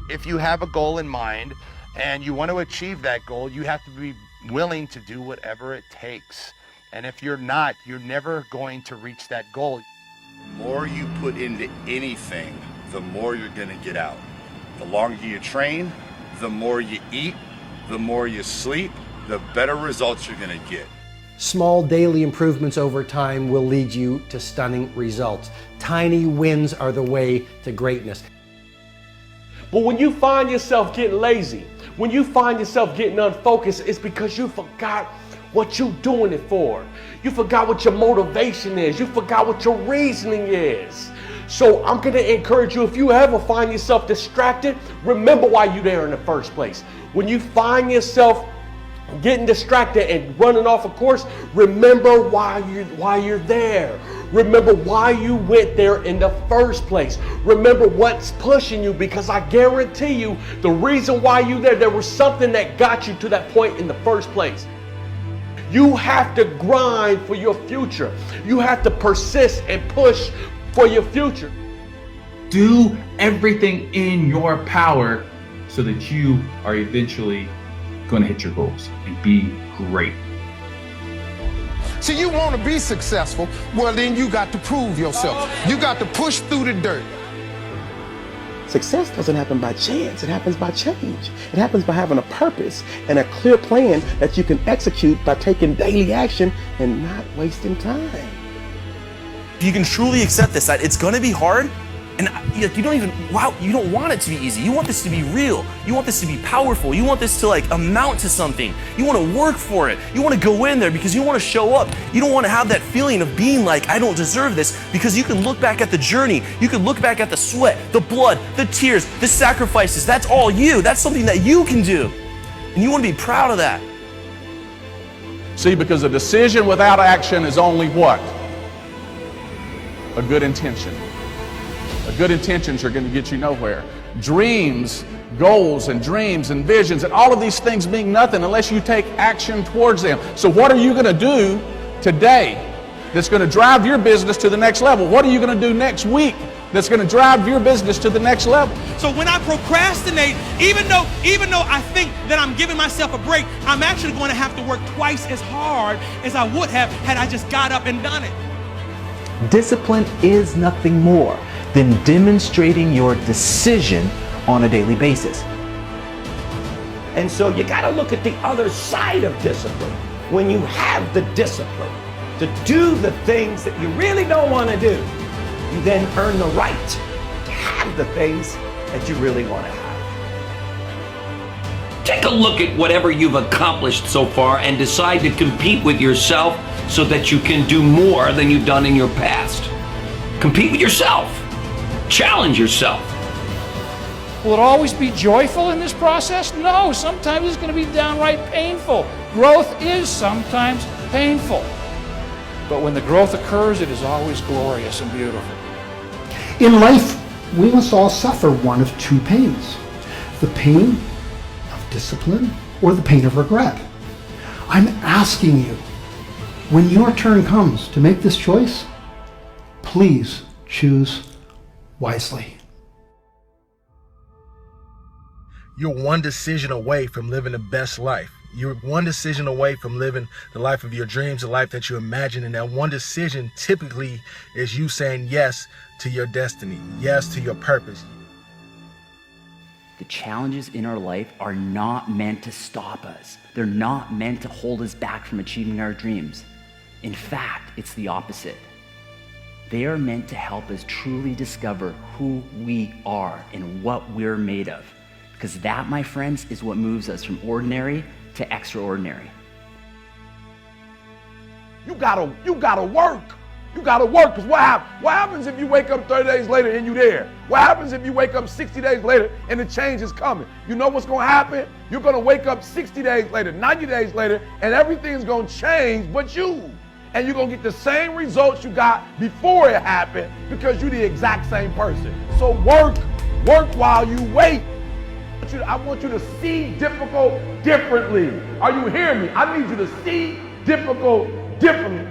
If you have a goal in mind and you want to achieve that goal, you have to be willing to do whatever it takes. And if you're not, you're never going to reach that goal. The more you put into anything, the more you're going to get out. The longer you train, the more you eat, the more you sleep, the better results you're going to get. Small daily improvements over time will lead you to stunning results. Tiny wins are the way to greatness. But when you find yourself getting lazy, when you find yourself getting unfocused, it's because you forgot what you're doing it for. You forgot what your motivation is. You forgot what your reasoning is. So I'm going to encourage you, if you ever find yourself distracted, remember why you're there in the first place. When you find yourself getting distracted and running off a course, remember why you're there. Remember why you went there in the first place. Remember what's pushing you, because I guarantee you the reason why you're there was something that got you to that point in the first place. You have to grind for your future. You have to persist and push for your future. Do everything in your power so that you are eventually going to hit your goals and be great. See, you want to be successful, well then you got to prove yourself. You got to push through the dirt. Success doesn't happen by chance, it happens by change. It happens by having a purpose and a clear plan that you can execute by taking daily action and not wasting time. If you can truly accept this, that it's gonna be hard, and you don't want it to be easy. You want this to be real. You want this to be powerful. You want this to amount to something. You want to work for it. You want to go in there because you want to show up. You don't want to have that feeling of being like, I don't deserve this, because you can look back at the journey. You can look back at the sweat, the blood, the tears, the sacrifices. That's all you. That's something that you can do. And you want to be proud of that. See, because a decision without action is only what? A good intention. Good intentions are going to get you nowhere. Dreams, goals and dreams and visions and all of these things mean nothing unless you take action towards them. So what are you going to do today that's going to drive your business to the next level? What are you going to do next week that's going to drive your business to the next level? So when I procrastinate, even though I think that I'm giving myself a break, I'm actually going to have to work twice as hard as I would have had I just got up and done it. Discipline is nothing more than demonstrating your decision on a daily basis. And so you got to look at the other side of discipline. When you have the discipline to do the things that you really don't want to do, you then earn the right to have the things that you really want to have. Take a look at whatever you've accomplished so far and decide to compete with yourself so that you can do more than you've done in your past. Compete with yourself. Challenge yourself. Will it always be joyful in this process? No, sometimes it's going to be downright painful. Growth is sometimes painful. But when the growth occurs, it is always glorious and beautiful. In life, we must all suffer one of two pains: the pain of discipline or the pain of regret. I'm asking you, when your turn comes to make this choice, please choose wisely. You're one decision away from living the best life. You're one decision away from living the life of your dreams, the life that you imagine. And that one decision typically is you saying yes to your destiny, yes to your purpose. The challenges in our life are not meant to stop us. They're not meant to hold us back from achieving our dreams. In fact, it's the opposite. They are meant to help us truly discover who we are and what we're made of. Because that, my friends, is what moves us from ordinary to extraordinary. You gotta work. You gotta work, because what happens if you wake up 30 days later and you there? What happens if you wake up 60 days later and the change is coming? You know what's gonna happen? You're gonna wake up 60 days later, 90 days later, and everything's gonna change but you. And you're gonna get the same results you got before it happened, because you're the exact same person. So work while you wait. I want you to see difficult differently. Are you hearing me? I need you to see difficult differently.